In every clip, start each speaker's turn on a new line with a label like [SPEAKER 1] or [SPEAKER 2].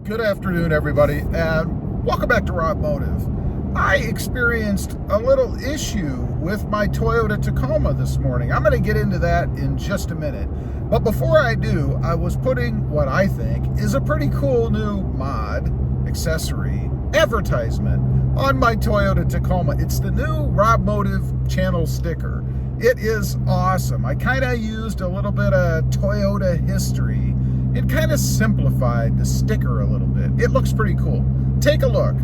[SPEAKER 1] Good afternoon, everybody, and welcome back to RobMotive. I experienced a little issue with my Toyota Tacoma this morning. I'm going to get into that in just a minute. But before I do, I was putting what I think is a pretty cool new mod, accessory, advertisement on my Toyota Tacoma. It's the new RobMotive channel sticker. It is awesome. I kind of used a little bit of Toyota history. It kind of simplified the sticker a little bit. It looks pretty cool. Take a look.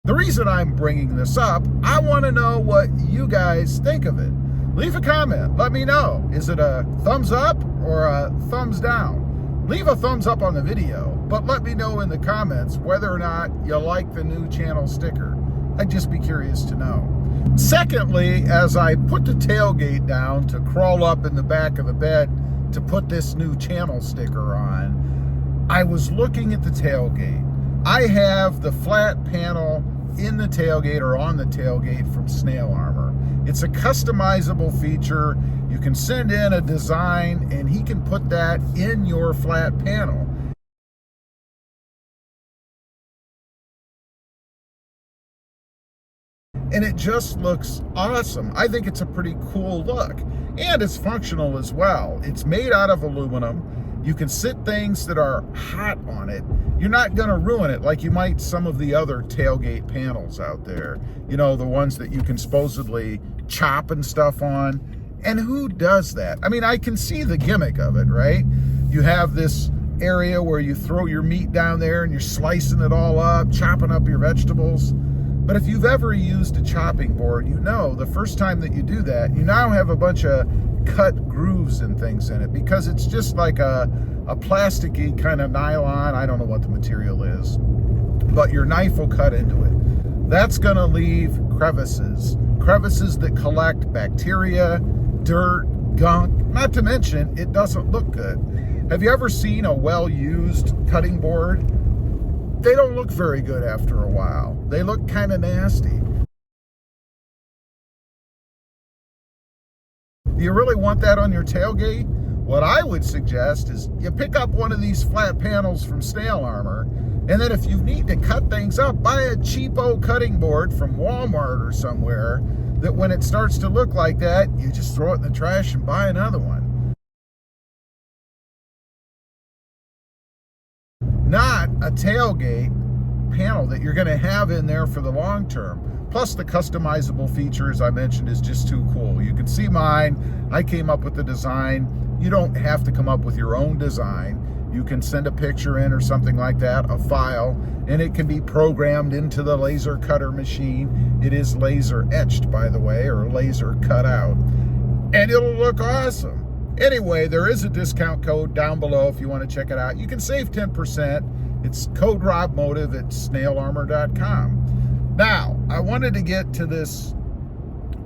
[SPEAKER 1] The reason I'm bringing this up, I want to know what you guys think of it. Leave a comment. Let me know. Is it a thumbs up or a thumbs down? Leave a thumbs up on the video, but let me know in the comments whether or not you like the new channel sticker. I'd just be curious to know. Secondly, as I put the tailgate down to crawl up in the back of the bed to put this new channel sticker on, I was looking at the tailgate. I have the flat panel in the tailgate or on the tailgate from SnailArmor. It's a customizable feature. You can send in a design and he can put that in your flat panel. And it just looks awesome. I think it's a pretty cool look. And it's functional as well. It's made out of aluminum. You can sit things that are hot on it. You're not gonna ruin it like you might some of the other tailgate panels out there. You know, the ones that you can supposedly chop and stuff on. And who does that? I mean, I can see the gimmick of it, right? You have this area where you throw your meat down there and you're slicing it all up, chopping up your vegetables. But if you've ever used a chopping board, you know the first time that you do that, you now have a bunch of cut grooves and things in it because it's just like a plasticky kind of nylon. I don't know what the material is, but your knife will cut into it. That's gonna leave crevices that collect bacteria, dirt, gunk, not to mention it doesn't look good. Have you ever seen a well-used cutting board? They don't look very good after a while. They look kind of nasty. Do you really want that on your tailgate? What I would suggest is you pick up one of these flat panels from SnailArmor, and then if you need to cut things up, buy a cheapo cutting board from Walmart or somewhere that when it starts to look like that, you just throw it in the trash and buy another one. Not a tailgate panel that you're gonna have in there for the long term. Plus the customizable features I mentioned is just too cool. You can see mine. I came up with the design. You don't have to come up with your own design. You can send a picture in or something like that, a file, and it can be programmed into the laser cutter machine. It is laser etched, by the way, or laser cut out. And it'll look awesome. Anyway, there is a discount code down below if you want to check it out. You can save 10%. It's code RobMotive at SnailArmor.com. Now, I wanted to get to this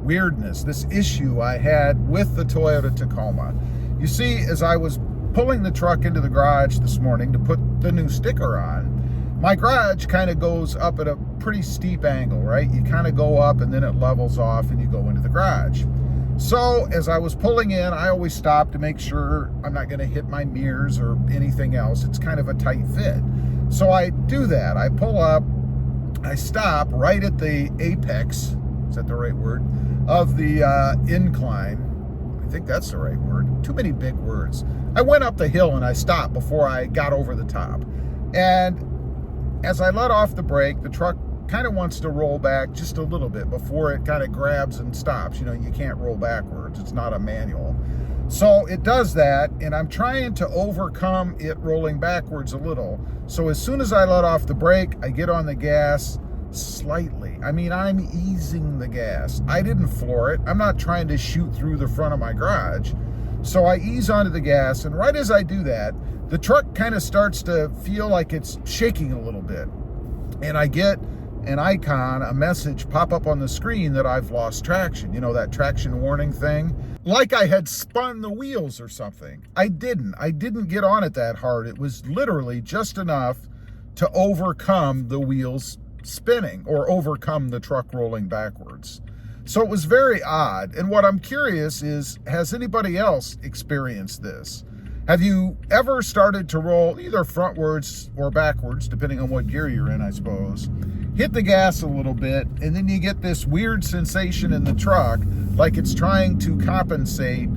[SPEAKER 1] weirdness, this issue I had with the Toyota Tacoma. You see, as I was pulling the truck into the garage this morning to put the new sticker on, my garage kind of goes up at a pretty steep angle, right? You kind of go up and then it levels off and you go into the garage. So as I was pulling in, I always stop to make sure I'm not going to hit my mirrors or anything else. It's kind of a tight fit. So I do that. I pull up, I stop right at the apex, is that the right word, of the incline. I think that's the right word. Too many big words. I went up the hill and I stopped before I got over the top. And as I let off the brake, the truck kind of wants to roll back just a little bit before it kind of grabs and stops. You know, you can't roll backwards. It's not a manual. So it does that, and I'm trying to overcome it rolling backwards a little. So as soon as I let off the brake, I get on the gas slightly. I mean, I'm easing the gas. I didn't floor it. I'm not trying to shoot through the front of my garage. So I ease onto the gas, and right as I do that, the truck kind of starts to feel like it's shaking a little bit. And I get an icon, a message pop up on the screen that I've lost traction. You know, that traction warning thing? Like I had spun the wheels or something. I didn't get on it that hard. It was literally just enough to overcome the wheels spinning or overcome the truck rolling backwards. So it was very odd. And what I'm curious is, has anybody else experienced this? Have you ever started to roll either frontwards or backwards, depending on what gear you're in, I suppose, hit the gas a little bit, and then you get this weird sensation in the truck, like it's trying to compensate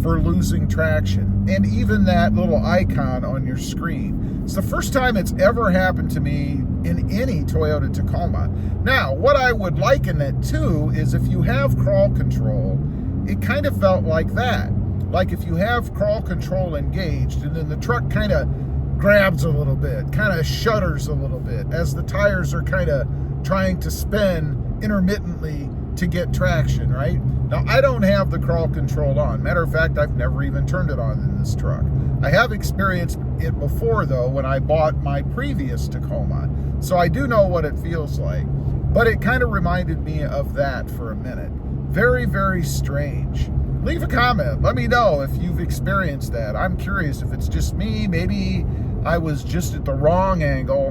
[SPEAKER 1] for losing traction, and even that little icon on your screen. It's the first time it's ever happened to me in any Toyota Tacoma. Now, what I would liken it to is if you have crawl control, it kind of felt like that. Like if you have crawl control engaged and then the truck kind of grabs a little bit, kind of shudders a little bit as the tires are kind of trying to spin intermittently to get traction, right? Now, I don't have the crawl control on. Matter of fact, I've never even turned it on in this truck. I have experienced it before, though, when I bought my previous Tacoma. So I do know what it feels like. But it kind of reminded me of that for a minute. Very, very strange. Leave a comment. Let me know if you've experienced that. I'm curious if it's just me. Maybe I was just at the wrong angle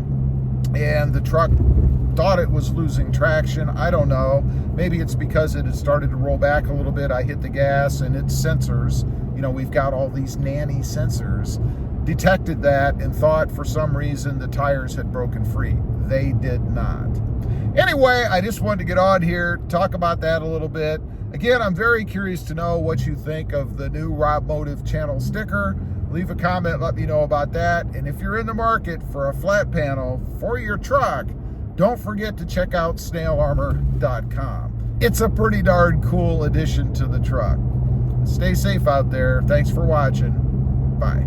[SPEAKER 1] and the truck thought it was losing traction. I don't know. Maybe it's because it had started to roll back a little bit. I hit the gas and its sensors, you know, we've got all these nanny sensors, detected that and thought for some reason the tires had broken free. They did not. Anyway, I just wanted to get on here, talk about that a little bit. Again, I'm very curious to know what you think of the new RobMotive channel sticker. Leave a comment, let me know about that. And if you're in the market for a flat panel for your truck, don't forget to check out SnailArmor.com. It's a pretty darn cool addition to the truck. Stay safe out there. Thanks for watching. Bye.